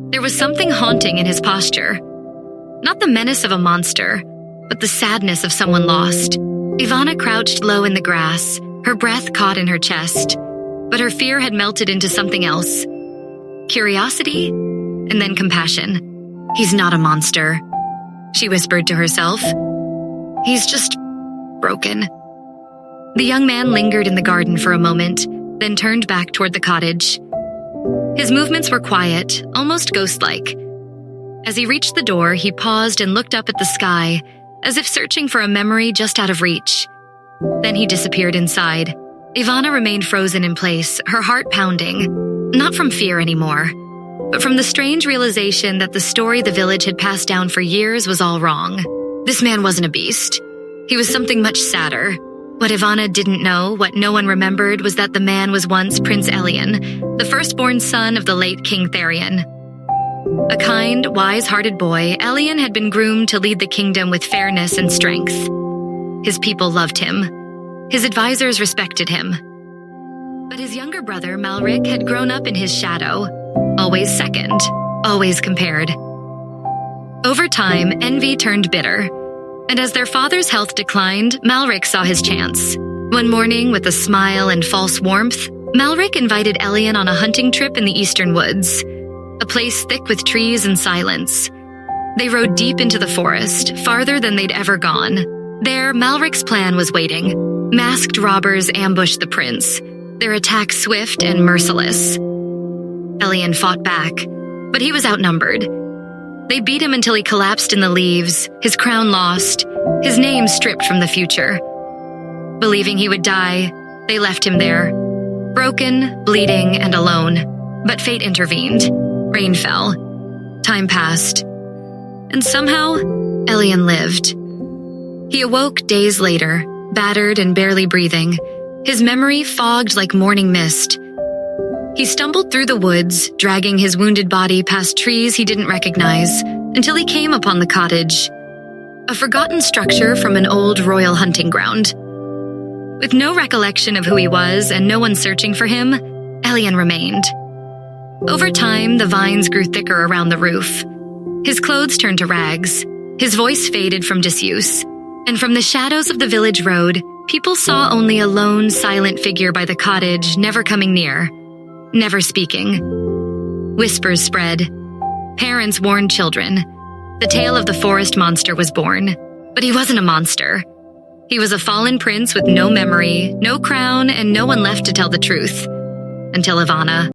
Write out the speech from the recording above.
There was something haunting in his posture. Not the menace of a monster, but the sadness of someone lost. Ivana crouched low in the grass, her breath caught in her chest, but her fear had melted into something else. Curiosity, and then compassion. He's not a monster, she whispered to herself. He's just broken. The young man lingered in the garden for a moment, then turned back toward the cottage. His movements were quiet, almost ghost-like. As he reached the door, he paused and looked up at the sky, as if searching for a memory just out of reach. Then he disappeared inside. Ivana remained frozen in place, her heart pounding, not from fear anymore, but from the strange realization that the story the village had passed down for years was all wrong. This man wasn't a beast. He was something much sadder. What Ivana didn't know, what no one remembered, was that the man was once Prince Elian, the firstborn son of the late King Therion. A kind, wise-hearted boy, Elian had been groomed to lead the kingdom with fairness and strength. His people loved him. His advisors respected him. But his younger brother, Malric, had grown up in his shadow, always second, always compared. Over time, envy turned bitter, and as their father's health declined, Malric saw his chance. One morning, with a smile and false warmth, Malric invited Elian on a hunting trip in the eastern woods, a place thick with trees and silence. They rode deep into the forest, farther than they'd ever gone. There, Malric's plan was waiting. Masked robbers ambushed the prince, their attack swift and merciless. Elian fought back, but he was outnumbered. They beat him until he collapsed in the leaves, his crown lost, his name stripped from the future. Believing he would die, they left him there, broken, bleeding, and alone. But fate intervened. Rain fell. Time passed. And somehow, Elian lived. He awoke days later, battered and barely breathing, his memory fogged like morning mist. He stumbled through the woods, dragging his wounded body past trees he didn't recognize, until he came upon the cottage, a forgotten structure from an old royal hunting ground. With no recollection of who he was and no one searching for him, Elian remained. Over time, the vines grew thicker around the roof. His clothes turned to rags, his voice faded from disuse, and from the shadows of the village road, people saw only a lone, silent figure by the cottage, never coming near, never speaking. Whispers spread. Parents warned children. The tale of the forest monster was born. But he wasn't a monster. He was a fallen prince with no memory, no crown, and no one left to tell the truth. Until Ivana.